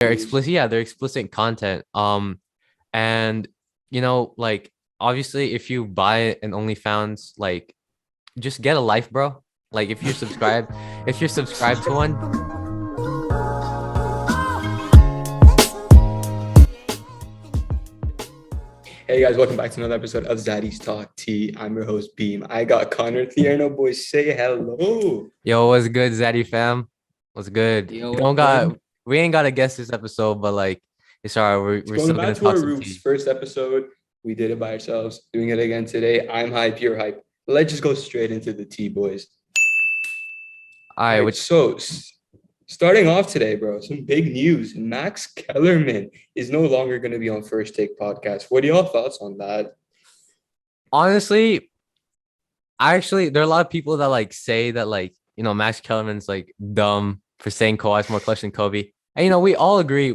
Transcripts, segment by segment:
they're explicit. Yeah, they're explicit content. And like obviously, if you buy an OnlyFans, like just get a life, bro. Like if you're subscribed to one. Hey guys, welcome back to another episode of Zaddies Talk Tea. I'm your host Beam. I got Conor, Thierno, boys. Say hello. Yo, what's good, Zaddy fam? What's good? Yo, We what's don't got good? we ain't got a guest this episode, but like it's all right. We're, It's we're going still back gonna to talk our some roots. tea. First episode, we did it by ourselves. Doing it again today. I'm hype, you're hype. Let's just go straight into the tea, boys. All All right, right, which so starting off today, bro, some big news. Max Kellerman is no longer going to be on First Take podcast. What are y'all thoughts on that? honestly, there are a lot of people that like say that like Max Kellerman's like dumb for saying Kawhi's more clutch than Kobe. And we all agree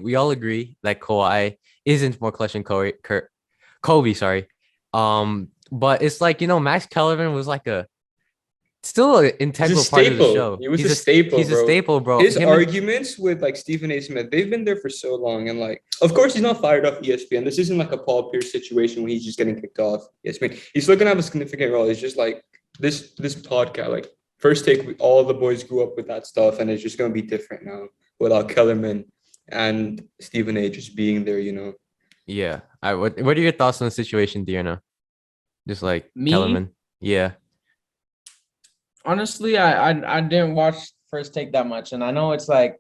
that Kawhi isn't more clutch than Kobe, sorry. But it's like Max Kellerman was like a still an He's a integral part of the staple. show. He was a staple, He's a bro. staple, bro. His Him and arguments with like Stephen A. Smith, they've been there for so long. And like, of course, he's not fired off ESPN. This isn't like a Paul Pierce situation where he's just getting kicked off ESPN. He's still gonna have a significant role. It's just like this podcast, like First Take, all the boys grew up with that stuff, and it's just gonna be different now without Kellerman and Stephen A. just being there. yeah. What are your thoughts on the situation, Diana? Just like Me, Kellerman. Yeah. honestly, I didn't watch First Take that much, and I know it's like,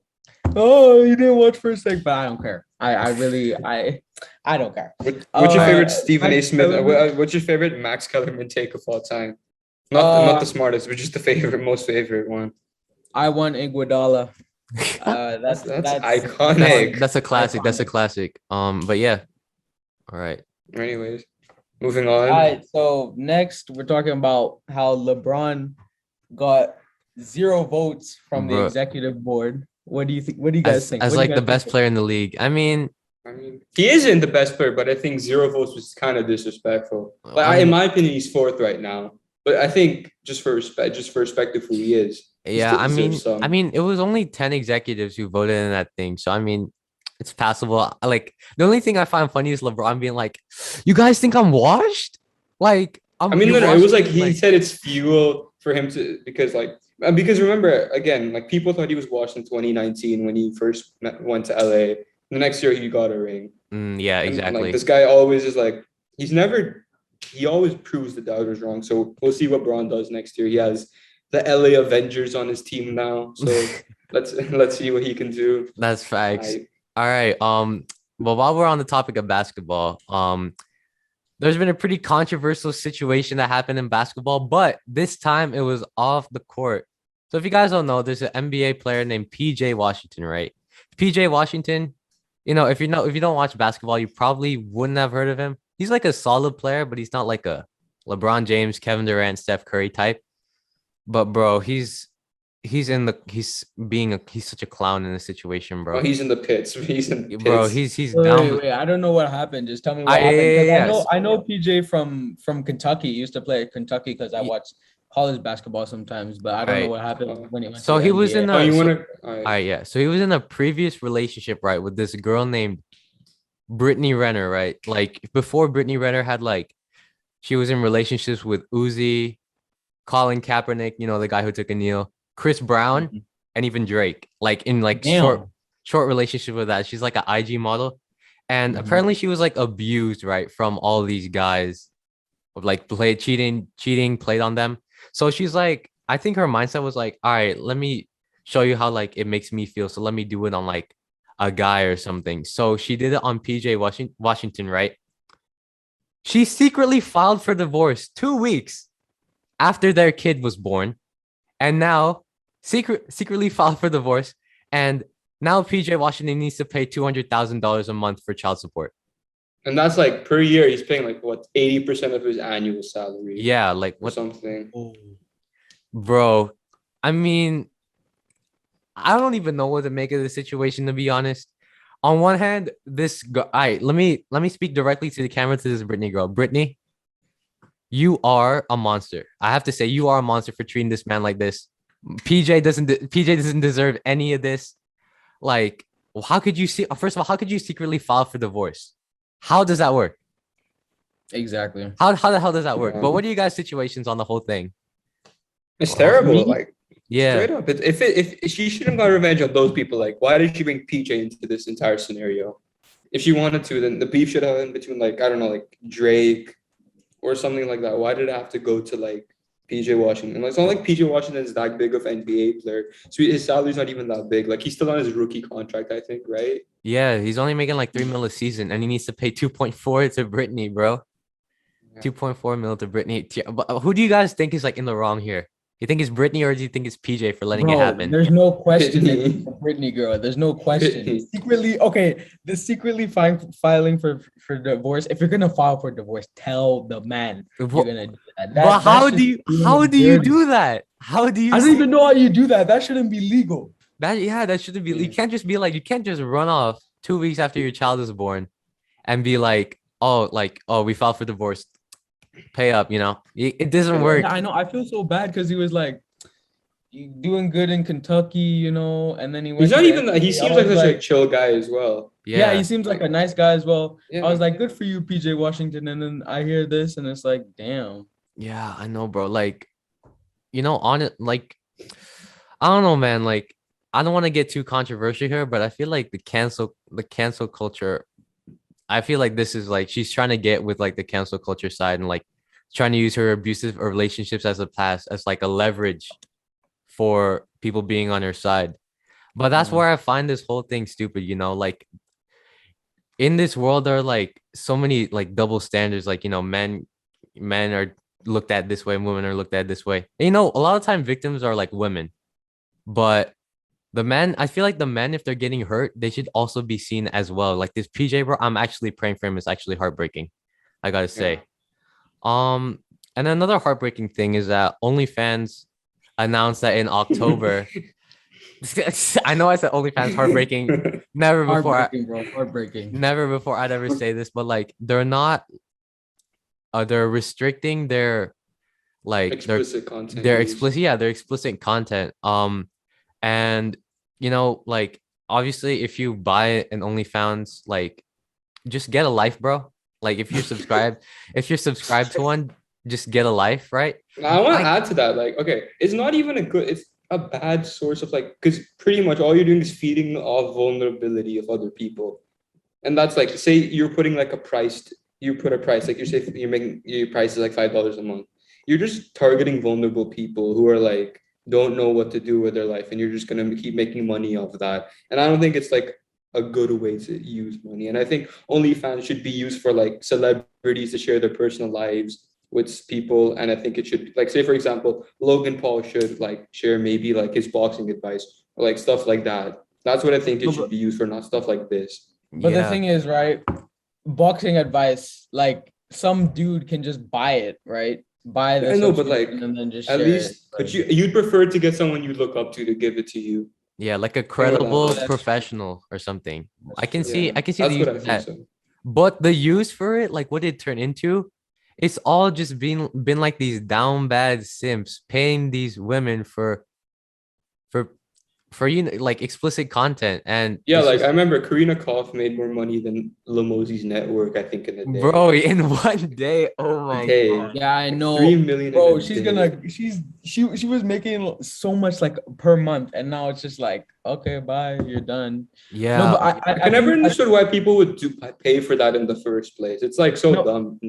oh, you didn't watch First Take, but I don't care. I really I don't care. What's your favorite Stephen A. Max Smith? Kellerman, What's your favorite Max Kellerman take of all time? Not the smartest, but just the favorite, most favorite one. I want Iguodala. That's That's iconic. that's a classic. That's a iconic. classic. But yeah. All right. Anyways, moving All on. right, so next we're talking about how LeBron got 0 votes from the Bro, executive board. What do you think? What do you guys think? as What do you like the guys best think? player in the league. I mean, I mean, he isn't the best player, but I think 0 votes was kind of disrespectful. In I'm my opinion, he's fourth right now. But I think just for respect of who he is, he yeah, still I deserves mean, I some. mean, it was only 10 executives who voted in that thing. So I mean, it's passable. Like the only thing I find funny is LeBron being like, "You guys think I'm washed? Like I I'm mean, you're no, it was washing like me he like said it's fuel for him to because remember again, like people thought he was washed in 2019 when he first went to LA. The next year he got a ring. yeah, And like exactly. this guy always is like he always proves the doubters wrong. So we'll see what Braun does next year. He has the LA Avengers on his team now. So let's see what he can do. That's facts. I All right. Well, while we're on the topic of basketball, there's been a pretty controversial situation that happened in basketball, but this time it was off the court. So if you guys don't know, there's an NBA player named PJ Washington, right? PJ Washington, if you don't watch basketball, you probably wouldn't have heard of him. He's like a solid player, but he's not like a LeBron James, Kevin Durant, Steph Curry type. But bro, he's such a clown in this situation, oh, bro. he's in the pits. He's in the Bro, pits. he's Wait, down. wait. I don't know what happened. Just tell me I what happened. yeah, Because yeah, yeah. I know PJ from Kentucky. He used to play at Kentucky because I Ye- watch college basketball sometimes, but I don't know Right. what happened when he went to So the he was NBA. in Oh, a you so wanna all all right. right, yeah. So he was in a previous relationship, right, with this girl named Brittany Renner, right? Like before Brittany Renner had like she was in relationships with Uzi, Colin Kaepernick, the guy who took a kneel, Chris Brown, Mhm. and even Drake. Like in like Damn. short relationship with that. She's like an IG model. And Mhm. apparently she was like abused, right, from all these guys of like cheating, played on them. So she's like, I think her mindset was like, all right, let me show you how like it makes me feel. So let me do it on like a guy or something. So she did it on PJ Washington, right? She secretly filed for divorce 2 weeks after their kid was born, and now secretly filed for divorce, and now PJ Washington needs to pay $200,000 a month for child support. And that's like per year he's paying like what 80% of his annual salary Yeah, like or what, something. Oh. bro? I mean, I don't even know what to make of the situation, to be honest. On one hand, all right, let me speak directly to the camera to this Brittany girl. Brittany, you are a monster. I have to say, you are a monster for treating this man like this. PJ doesn't deserve any of this. Like, Well, how could you see? First of all, how could you secretly file for divorce? How does that work? Exactly. How the hell does that work? Yeah. But what are you guys' situations on the whole thing? It's For terrible. me, Like Yeah. straight up. If she shouldn't got revenge on those people, like why did she bring PJ into this entire scenario? If she wanted to, then the beef should have been between like I don't know, like Drake or something like that. Why did it have to go to like PJ Washington? Like, it's not like PJ Washington is that big of an NBA player. So his salary's not even that big. Like he's still on his rookie contract, I think, right? Yeah, he's only making like 3 mil a season, and he needs to pay 2.4 to Brittany, bro. Yeah. 2.4 mil to Brittany. But who do you guys think is like in the wrong here? You think it's Brittany or do you think it's PJ for letting it bro, happen? there's no question Brittany. it's the Brittany girl. There's no question. Brittany. Secretly, okay, the secretly filing for divorce. If you're gonna file for divorce, tell the man you're But, gonna do that. but how that's do you just doing how it do you dirty. do that? How do you I don't even know how you do that. That shouldn't be legal. that shouldn't be you Yeah. can't just be like you can't just run off 2 weeks after your child is born and be like, oh, we filed for divorce. Pay up, it doesn't work. Yeah, I know. I feel so bad because he was like doing good in Kentucky, and then he went. He's not to the even that. He NBA. I seems like was such a chill guy as well. yeah, he seems like a nice guy as well. Yeah. I was like, good for you, PJ Washington. And then I hear this, and it's like, damn. Yeah, I know, bro. Like, on it, like, I don't know, man. Like, I don't want to get too controversial here, but I feel like the cancel culture. I feel like this is like she's trying to get with like the cancel culture side and like trying to use her abusive relationships as a past as like a leverage for people being on her side. But that's Mhm. where I find this whole thing stupid, like in this world there are like so many like double standards, like men are looked at this way, women are looked at this way. And, a lot of time victims are like women, but the men, I feel like the men, if they're getting hurt, they should also be seen as well. Like this PJ, bro, I'm actually praying for him. It's actually heartbreaking, I gotta say. And another heartbreaking thing is that OnlyFans announced that in October. I know I said OnlyFans heartbreaking. Never before, Heartbreaking, bro. Heartbreaking. never before I'd ever say this, but like they're not. They're restricting their like Explicit content. their use. explicit, their explicit content. And like obviously, if you buy an OnlyFans, like just get a life, bro. Like if you're subscribed to one, just get a life, right? I want to add to that. Like, okay, it's not even it's a bad source of like, because pretty much all you're doing is feeding off vulnerability of other people. And that's like, say you're putting like you put a price, like you say you're making your price is like $5 a month. You're just targeting vulnerable people who are like, don't know what to do with their life. And you're just going to keep making money off that. And I don't think it's like a good way to use money. And I think OnlyFans should be used for like celebrities to share their personal lives with people. And I think it should, like, say for example, Logan Paul should like share maybe like his boxing advice or like stuff like that. That's what I think it should be used for, not stuff like this. But the thing is, right? Boxing advice, like some dude can just buy it, right? Buy the I know, but like and then just at share least, it. but you'd prefer to get someone you look up to give it to you. Yeah, like a about credible that. professional or something. I can true. see, Yeah, I can see that's the what use I of think. that. So But the use for it, like what it turned into, it's all just been like these down bad simps paying these women for like explicit content. And yeah, it's like I just, remember Karina Koff made more money than Lamosi's network, I think, in a day. bro, in one day. Oh my Day. god. Yeah, I know. 3 million. Bro, in a she's day. gonna she was making so much like per month, and now it's just like, okay, bye, you're done. Yeah. No, but I never understood why people would pay for that in the first place. It's like so dumb.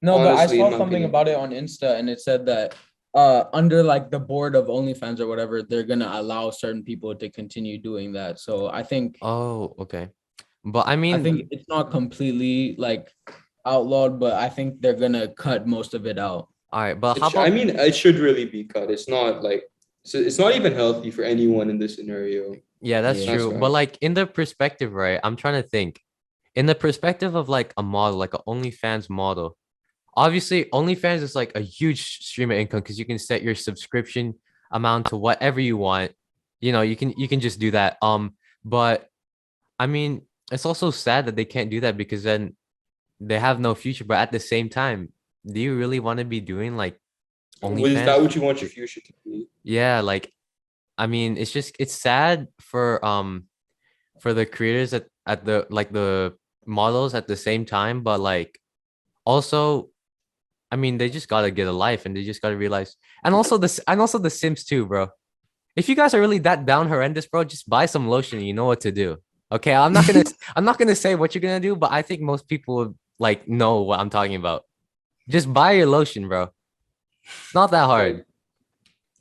No, but I honestly, in saw my something opinion. about it on Insta, and it said that under like the board of OnlyFans or whatever, they're gonna allow certain people to continue doing that. So I think Oh, okay. But I mean, it's not completely like outlawed, but I think they're gonna cut most of it out. all right, but how I about mean, it should really be cut. It's not like it's not even healthy for anyone in this scenario. yeah, that's Yeah. true. That's But right. like in the perspective, right? I'm trying to think. In the perspective of like a model, like an OnlyFans model, obviously OnlyFans is like a huge stream of income because you can set your subscription amount to whatever you want. You can just do that. But I mean, it's also sad that they can't do that because then they have no future. But at the same time, do you really want to be doing like Is that OnlyFans? what you want your future to be? Yeah, like I mean, it's sad for the creators at the like the models at the same time, but like also, I mean, they just gotta get a life and they just gotta realize, and also the Sims too, bro. If you guys are really that down horrendous, bro, just buy some lotion and you know what to do. Okay, I'm not gonna say what you're gonna do, but I think most people would like know what I'm talking about. Just buy your lotion, bro. It's not that hard. Like,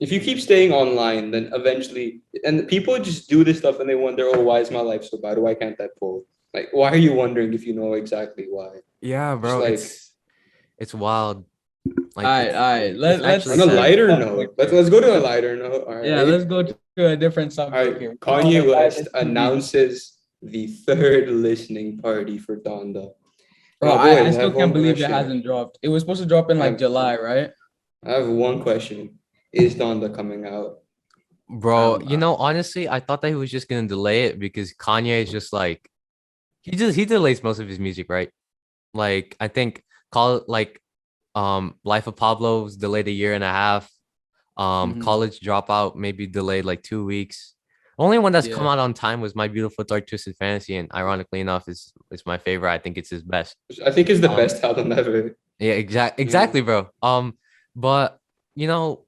if you keep staying online, then eventually, and people just do this stuff and they wonder, oh, why is my life so bad? Why can't I pull? Like, why are you wondering if you know exactly why? Yeah, Just bro, like it's wild. Like All right. it's Let's actually on a sad. lighter subject note, let's here. go to a lighter note. All Yeah, right. let's go to a different All subject right. here. Kanye West Dive into these. announces the third listening party for Donda. Bro, Now, I boys, I still have can't one believe it question. hasn't dropped. It was supposed to drop in I like have, July, right? I have one question. Is Donda coming out? Bro, you know, honestly, I thought that he was just gonna delay it because Kanye is just like he delays most of his music, right? Like I think call like Life of Pablo was delayed a year and a half. Mhm. College Dropout maybe delayed like 2 weeks. Only one that's come Yeah. out on time was My Beautiful Dark Twisted Fantasy, and ironically enough, is my favorite. I think it's his best. I think it's the Um, best album ever. yeah, Yeah. exactly, bro. But you know,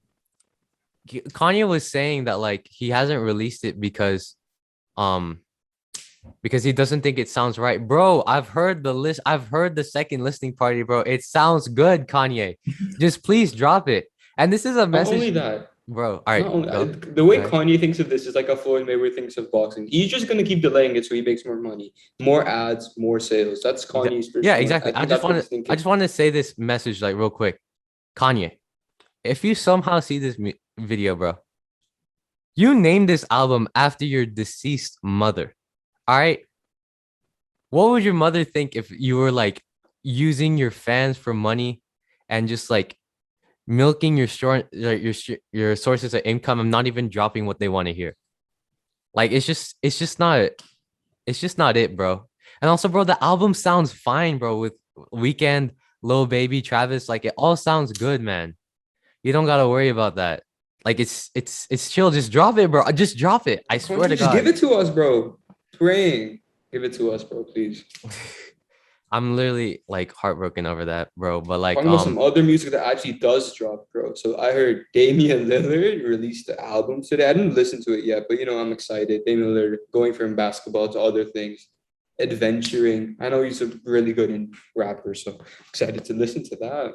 Kanye was saying that like he hasn't released it um because he doesn't think it sounds right. Bro, I've heard the list. I've heard the second listening party, bro. It sounds good, Kanye. Just please drop it. And this is a Not only message, that, bro. All not right, only go. the way Go ahead. Kanye thinks of this is like a Floyd Mayweather thinks of boxing. He's just gonna keep delaying it so he makes more money, more ads, more sales. That's Kanye's Yeah, personal. exactly. I think that's what he's I thinking. just want to say this message like real quick. Kanye, if you somehow see this video, bro, you name this album after your deceased mother. All right. What would your mother think if you were like using your fans for money and just like milking your short like your sources of income and not even dropping what they want to hear? Like it's just not it, bro. And also, bro, the album sounds fine, bro, with Weekend, Lil Baby, Travis. Like it all sounds good, man. You don't gotta worry about that. Like it's chill. Just drop it, bro. Just drop it. I swear to Kanye, just give God. it to us, bro. Praying. Give it to us, bro, please. I'm literally like heartbroken over that, bro. But like Talking about some other music that actually does drop, bro. So I heard Damian Lillard released the album today. I didn't listen to it yet, but you know, I'm excited. Damian Lillard going from basketball to other things, adventuring. I know he's a really good rapper, so excited to listen to that.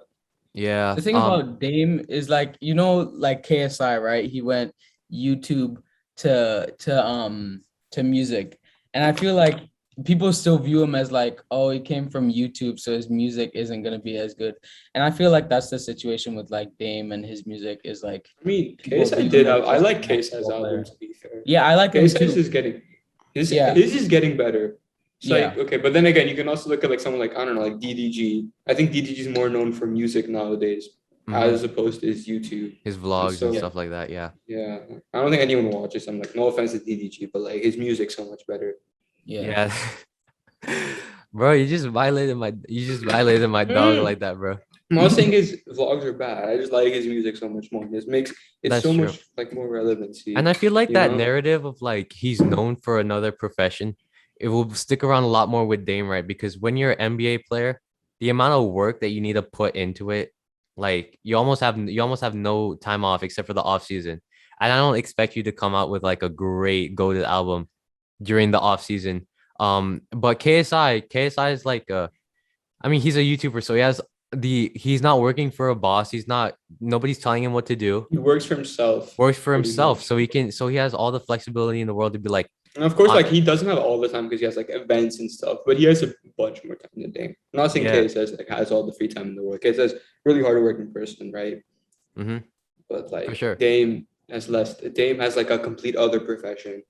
yeah. The thing about Dame is like, like KSI, right? He went YouTube to music. And I feel like people still view him as like, oh, he came from YouTube, so his music isn't gonna be as good. And I feel like that's the situation with like Dame and his music is like I mean, people KSI view did him as have. I just a like KSI's basketball album player. to be fair. Yeah, I like him KSI's too. is getting Yeah, his is getting better. It's yeah. like okay, but then again, you can also look at like someone like I don't know, like DDG. I think DDG is more known for music nowadays Mhm. as opposed to his YouTube. His And vlogs and so stuff like that. Yeah. yeah, I don't think anyone watches him. Like no offense to DDG, but like his music's so much better. Yeah. Yeah. Bro, you just violated my dog Mm. like that, bro. I'm not saying his vlogs are bad. I just like his music so much more. This makes it That's so true. much like more relevancy. And I feel like You that know, narrative of like he's known for another profession, it will stick around a lot more with Dame, right? Because when you're an NBA player, the amount of work that you need to put into it, like you almost have no time off except for the off season. And I don't expect you to come out with like a great goated album during the off season. But KSI is like I mean, he's a YouTuber, so he's not working for a boss. Nobody's telling him what to do. he works for himself Works for pretty himself, much. so he has all the flexibility in the world to be like, And of course, I, like he doesn't have all the time because he has like events and stuff, but he has a bunch more time than Dame. I'm not saying yeah, K says like has all the free time in the world. K says really hard working person, right? mm-hmm, But for like sure. Dame has less. Dame has like a complete other profession,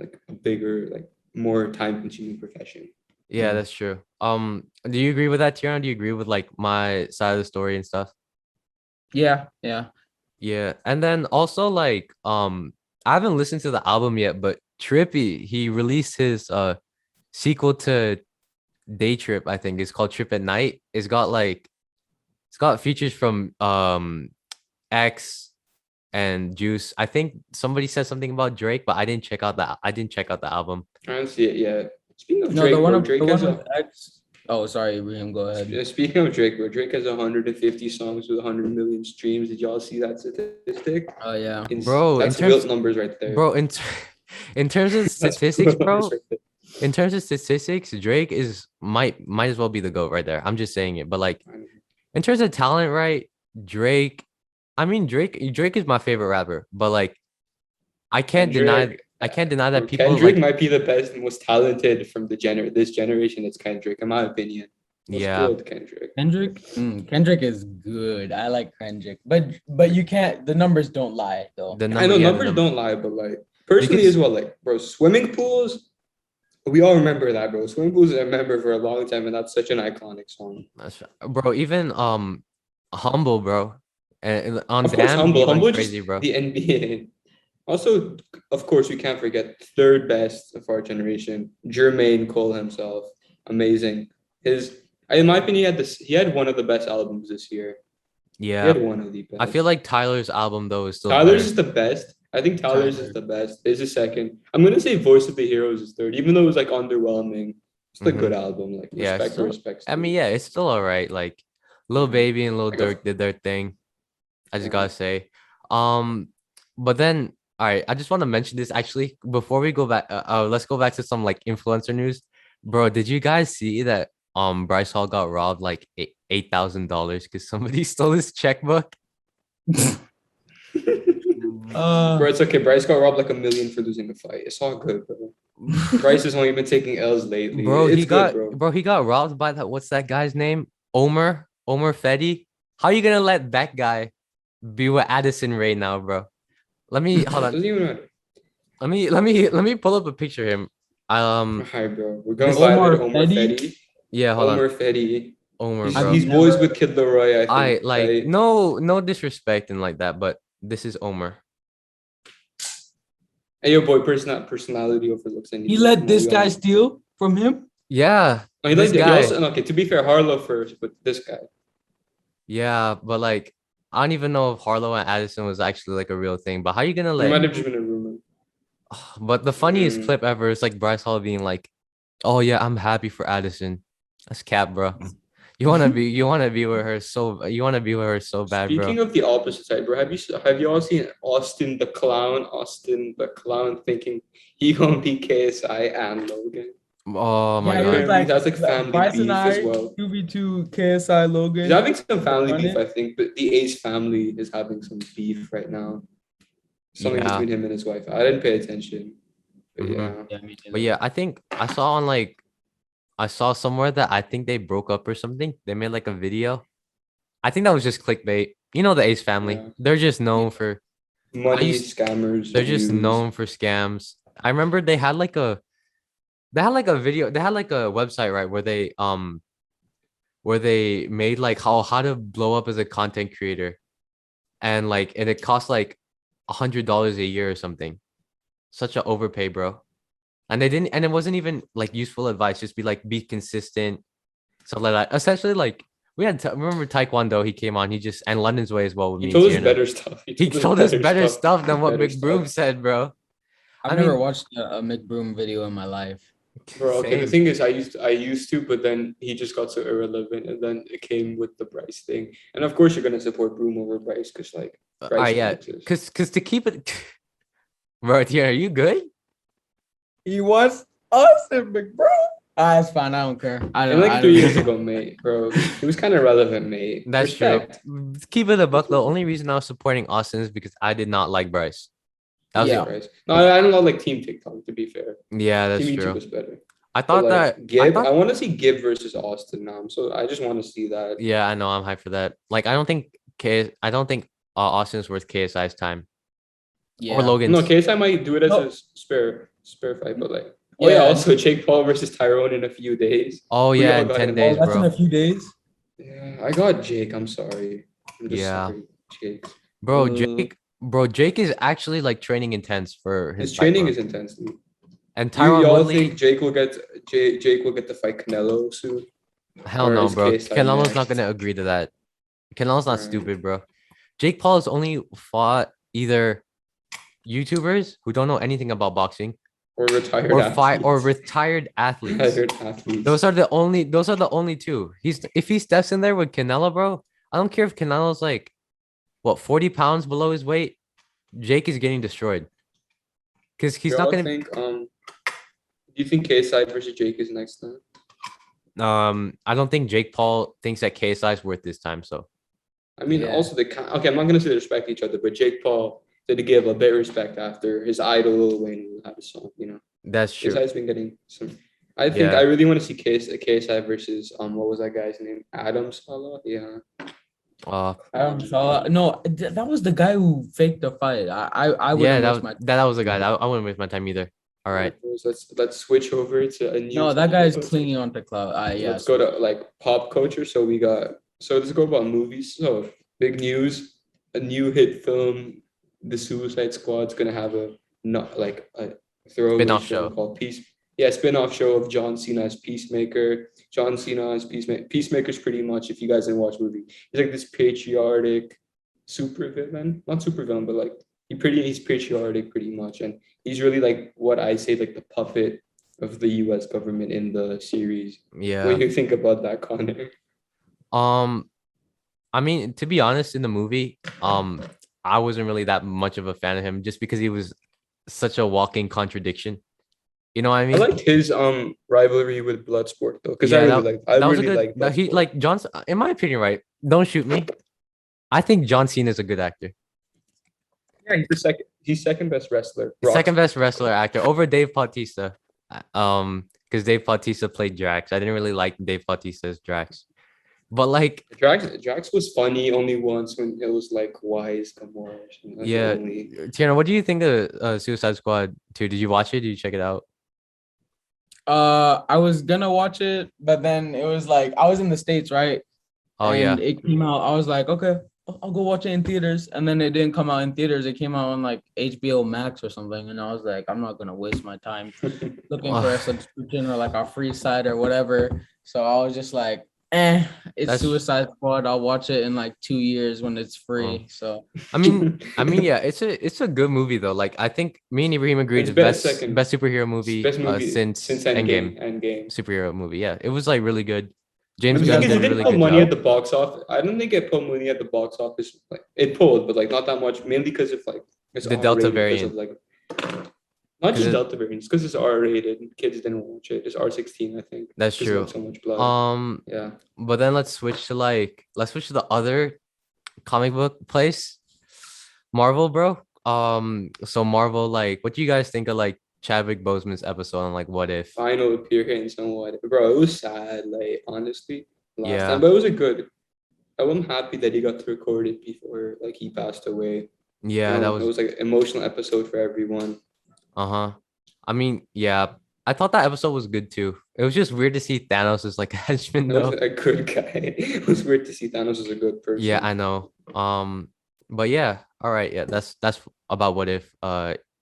like a bigger, like more time consuming profession. Yeah, that's true. Do you agree with that, Tierno? Do you agree with like my side of the story and stuff? Yeah, yeah. Yeah, and then also like I haven't listened to the album yet, but Trippy, he released his sequel to Day Trip, I think. It's called Trip at Night. It's got features from X, and Juice. I think somebody said something about Drake, but I didn't check out the album. I don't see it yet. Speaking of No, Drake, the one bro, of the Drake has one a with X. Oh, sorry, Ibrahim, go ahead. speaking of Drake, bro, Drake has 150 songs with 100 million streams. Did y'all see that statistic? Oh yeah. Bro, That's wild numbers right there. bro, in terms of That's statistics, wild numbers bro, right there. in terms of statistics, Drake is might as well be the GOAT right there. I'm just saying it. But like in terms of talent, right? Drake, I mean Drake is my favorite rapper, but like I can't deny that Bro, people Kendrick like might be the best and most talented from this generation. It's Kendrick, in my opinion. What's yeah. good, Kendrick? Kendrick is good. I like Kendrick, but you can't. The numbers don't lie though. I know numbers don't lie, but like personally Because- as well, like bro, swimming pools. We all remember that, bro. Swimming pools, I remember for a long time, and that's such an iconic song. Bro, even Humble, bro, and on Of course, Damn, Humble, he went Humble, crazy, just bro. the NBA. Also, of course, we can't forget third best of our generation, Jermaine Cole himself. Amazing. In my opinion, he had one of the best albums this year. He Yeah, had one of the best. I feel like Tyler's album though is still Tyler's better. is the best. I think Tyler's is the best. Is a second. I'm gonna say Voice of the Heroes is third, even though it was like underwhelming. It's a good album. Like Yeah, respect. I mean, yeah, it's still all right. Like Lil Baby and Lil Durk did their thing. I just gotta say. But then, all right, I just want to mention this actually before we go back. Let's go back to some like influencer news, bro. Did you guys see that? Bryce Hall got robbed like $8,000 because somebody stole his checkbook. Bro, it's okay. Bryce got robbed like $1 million for losing the fight. It's all good, bro. Bryce has only been taking L's lately. Bro, it's he good, got he got robbed by that. What's that guy's name? Omer Fedi. How are you gonna let that guy be with Addison right now, bro? Let me hold on. Doesn't even matter. Let me pull up a picture of him. Hi, bro. We're going Omar by Omer Fedi? Fedi. Yeah, hold Omer on. Fedi. Omer, bro. He's boys with Kid Leroy, I think. like right? no disrespect and like that, but this is Omer. Hey, your boy, personality overlooks anything. He let this guy steal from him. Yeah, Oh, this guy. Okay, to be fair, Harlow first, but this guy. Yeah, but like I don't even know if Harlow and Addison was actually like a real thing. But how you gonna It let? might have just been a rumor. But the funniest clip ever is like Bryce Hall being like, "Oh yeah, I'm happy for Addison." That's cap, bro. You wanna be with her so bad, bro. Speaking of the opposite side, bro, have you all seen Austin the clown thinking he gonna be KSI and Logan? Oh my Yeah, god. it was like That's like family Bryce beef and I, as well. 2v2 KSI Logan. He's having some family Run beef, it. I think, but the Ace family is having some beef right now. Something Yeah. between him and his wife. I didn't pay attention. But Mhm. yeah. Yeah, me too. But yeah, I think I saw somewhere that I think they broke up or something. They made like a video. I think that was just clickbait. You know the Ace family. Yeah. They're just known for Money, scammers. they're just views. known for scams. I remember they had like a video, they had like a website, right, where they made like how to blow up as a content creator. And it cost like $100 a year or something. Such an overpay, bro. And it wasn't even like useful advice. Just be consistent. So like that. Essentially, like we had remember Taekwondo. He came on. And London's Way as well with He me. told and us Tierno. better stuff. He told us better stuff than what Mcbroom stuff. said, bro. I've I never mean- watched a Mcbroom video in my life. Bro, okay. The Same. thing is, I used to, but then he just got so irrelevant, and then it came with the Bryce thing. And of course, you're gonna support Broom over Bryce, because like Bryce Yeah, exists. cause to keep it, bro. Tierno, are you good? He wants us and McBroom. It's fine. I don't care. I And don't. like 3 years ago, mate, bro, he was kind of relevant, mate. That's Respect. true. Keep it a buck. The only reason I was supporting Austin is because I did not like Bryce. That was Yeah. it. Bryce. No, I don't know, like Team TikTok. To be fair, Yeah, that's Team YouTube true. was better. I But, thought like, that. Gibb, I want to see Gibb versus Austin now. So I just want to see that. Yeah, I know. I'm hyped for that. Like, I don't think Austin's worth KSI's time Yeah. or Logan's. No, KSI might do it as No. a spare fight, but like, oh yeah, also Jake Paul versus Tyrone in a few days. Oh We yeah, all in got 10 him. days, That's in bro. a few days. Yeah, I got Jake. I'm sorry. I'm just Yeah. sorry, Jake. Bro, Uh, Jake is actually like training intense for His his training fight, is bro. intense. Dude. And You Tyron all Woodley. think Jake will get to fight Canelo soon? Hell or no, is bro. KSI Canelo's not next? gonna agree to that. Canelo's not Alright. stupid, bro. Jake Paul has only fought either YouTubers who don't know anything about boxing Or retired or athletes. retired athletes. Retired athletes. Those are the only two. If he steps in there with Canelo, bro, I don't care if Canelo's like what 40 pounds below his weight. Jake is getting destroyed. Because he's not gonna do you think KSI versus Jake is next time? I don't think Jake Paul thinks that KSI is worth this time. So I mean, Yeah. also okay, I'm not gonna say they respect each other, but Jake Paul did give a bit of respect after his idol Lil Wayne had a song, you know. that's true. KSI's been getting some. I think Yeah. I really want to see KSI versus what was that guy's name? Adam Salah? Yeah. No, that was the guy who faked the fight. I wouldn't waste my time. that was the guy. I wouldn't waste my time either. All right. Let's switch over to a new. No, that guy is topic. clinging onto cloud. Yeah. Let's go to like pop culture. So let's go about movies. So big news, a new hit film, The Suicide Squad's gonna have a throwaway Spin-off show show. called Peace. Yeah, spin-off show of John Cena as Peacemaker. John Cena as Peacemaker. Peacemaker's pretty much, if you guys didn't watch the movie, he's like this patriotic supervillain. Not supervillain, but like he's patriotic pretty much. And he's really like what I say, like the puppet of the US government in the series. Yeah. What do you think about that, Conor? I mean, to be honest, in the movie, I wasn't really that much of a fan of him just because he was such a walking contradiction. You know what I I mean? liked his rivalry with Bloodsport though, because I was a really good. like He like John. In my opinion, right? Don't shoot me. I think John Cena is a good actor. Yeah, he's second best wrestler. Second best wrestler actor over Dave Bautista. Because Dave Bautista played Drax. I didn't really like Dave Bautista's Drax. But like Drax was funny only once when it was like wise Gamora. yeah, Tierno, what do you think of Suicide Squad 2? Did you watch it? Did you check it out? I was gonna watch it, but then it was like I was in the States, right? Oh yeah. And it came out. I was like, okay, I'll go watch it in theaters. And then it didn't come out in theaters. It came out on like HBO Max or something. And I was like, I'm not gonna waste my time looking for a subscription or like a free site or whatever. So I was just like, it's Suicide Squad. I'll watch it in like 2 years when it's free. So I mean, yeah, it's a good movie though. Like I think me and Ibrahim agreed It's best second. best superhero movie, Best movie since Endgame. superhero movie. Yeah, it was like really good. James But the Gunn thing is, did it a didn't really put good money job. at the box office. I don't think it put money at the box office. Like it pulled, but like not that much. Mainly because of like it's The Delta R-rated, variant. Of, like, not just Delta variant, because it's R-rated. Kids didn't watch it. It's R16, I think. That's true. So much blood. Yeah. But then let's switch to the other comic book place, Marvel, bro. So Marvel, like, what do you guys think of like Chadwick Boseman's episode on like What If? Final appearance on What If. Bro, it was sad, like honestly, last Yeah. time. But it was a good. I'm happy that he got to record it before like he passed away. Yeah, it was like an emotional episode for everyone. I mean, yeah, I thought that episode was good too. It was just weird to see Thanos as like a henchman He though. was a good guy. It was weird to see Thanos as a good person. Yeah, I know. But yeah, all right, yeah, that's about What If.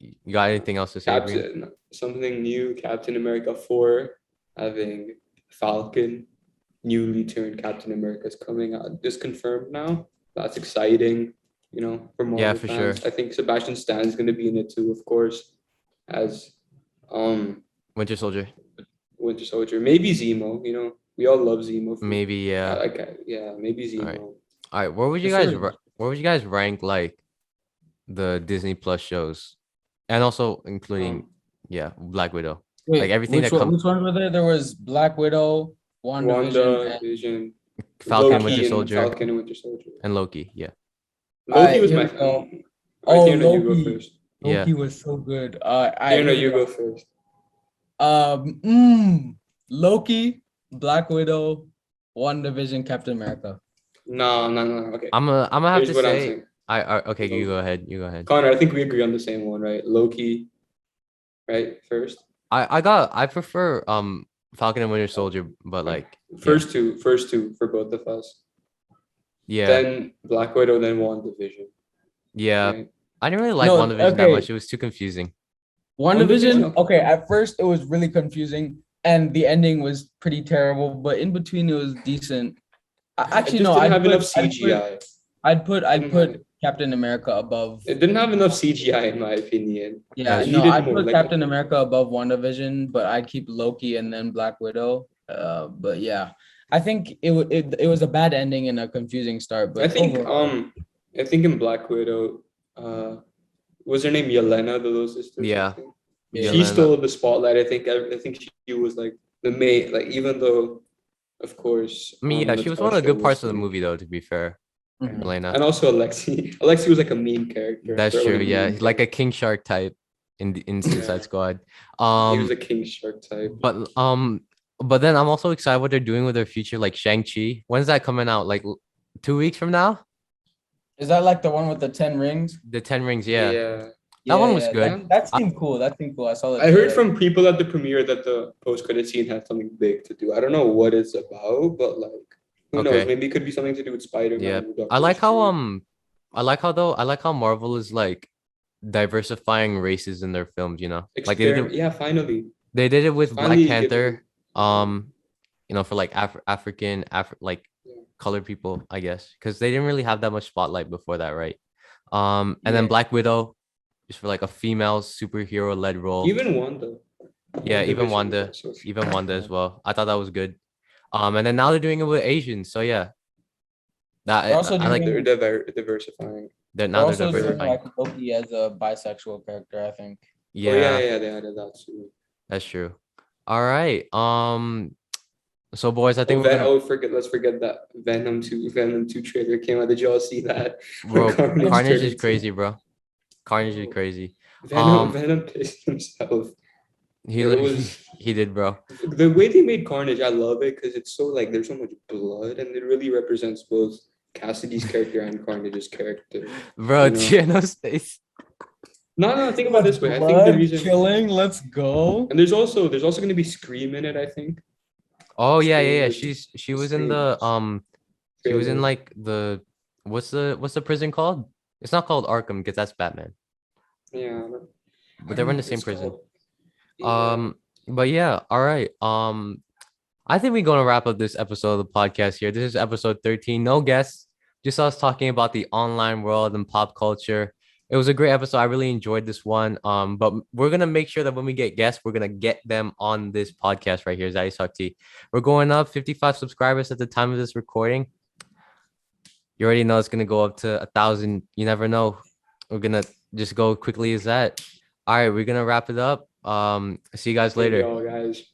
You got anything else to say? Ibrahim? Something new. Captain America 4 having Falcon, newly turned Captain America is coming out. Just confirmed now. That's exciting. You know, for Marvel for fans. sure. I think Sebastian Stan is going to be in it too, of course, as Winter Soldier. Winter Soldier. Maybe Zemo. You know, we all love Zemo. Maybe yeah. Maybe Zemo. All right. Where would you guys rank like the Disney Plus shows, and also including Black Widow? Wait, like everything which one were there? There was Black Widow, WandaVision, Falcon, Winter Soldier, and Loki. Yeah. Loki was my. Loki. You go first. Loki was so good. You go first. Loki, Black Widow, WandaVision, Captain America. No. Okay. I'm gonna have to say. Okay. You go ahead. Conor, I think we agree on the same one, right? Loki, right? First. I prefer Falcon and Winter Soldier, but like first two for both of us. Yeah. Then Black Widow, then WandaVision. Yeah. Right? I didn't really like WandaVision that much. It was too confusing. WandaVision, okay, at first it was really confusing and the ending was pretty terrible, but in between it was decent. Actually, no, I didn't have enough CGI. I'd put Captain America above. It didn't have enough CGI in my opinion. Yeah, It no, needed I'd more, put like- Captain America above WandaVision, but I'd keep Loki and then Black Widow. But yeah, I think it was a bad ending and a confusing start. But I think overall, I think in Black Widow, was her name Yelena, the little sister? or Yeah. something? Yeah. She Yelena. stole the spotlight. I think she was like the main, like even though, of course. I mean, yeah, she was one of the Natasha good parts was of the movie, though. To be fair, Mhm. Elena. And also Alexi. Alexi was like a mean character. That's Or, true. like, Yeah, mean like a character. King Shark type in Suicide Squad. He was a King Shark type. But then I'm also excited what they're doing with their future, like Shang-Chi. When's that coming out? Like 2 weeks from now? Is that like the one with the 10 rings? The 10 Rings, yeah. Yeah. That one was good. That seemed cool. That seemed cool. I saw that. I heard from people at the premiere that the post-credit scene had something big to do. I don't know what it's about, but like who knows? Okay. Maybe it could be something to do with Spider-Man. Yeah. or Doctor I like how Strange. I like how Marvel is like diversifying races in their films, you know. Like Yeah, finally. they did it with Finally Black you get Panther. to- You know, for like African Yeah. colored people, I guess, because they didn't really have that much spotlight before that, right? And then Yeah. Black Widow is for like a female superhero led role. Even Wanda. Yeah, even WandaVision Wanda, was also- even Wanda as well. I thought that was good. And then now they're doing it with Asians, so yeah. That They're also I like doing- diversifying. they're They're now they're also doing diversifying. like Loki as a bisexual character, I think. Yeah, Oh, yeah, they added that too. that's true. All right. So boys, I think we're gonna Let's forget that Venom 2 trailer came out. Did y'all see that? bro, Carnage Carnage turned is into- crazy, bro. Carnage is crazy. Venom pissed himself. He It was- he did, bro. The way they made Carnage, I love it because it's so like there's so much blood and it really represents both Cassidy's character and Carnage's character. Bro, You know? Tierno's face. No, think about it this way. I think the Blood reason killing. Let's go. and there's also going to be Scream in it. I think. Oh yeah, Scream yeah, yeah. was- She was in the she was in trailer. like the what's the prison called? It's not called Arkham because that's Batman. Yeah. But they were in the same prison. Yeah. But yeah, all right. I think we're gonna wrap up this episode of the podcast here. This is episode 13. No guests, just us talking about the online world and pop culture. It was a great episode. I really enjoyed this one. But we're gonna make sure that when we get guests, we're gonna get them on this podcast right here, Zaddies Talk Tea. We're going up 55 subscribers at the time of this recording. You already know it's gonna go up to 1,000. You never know. We're gonna just go quickly as that. All right, we're gonna wrap it up. See you guys Thank later. y'all, guys.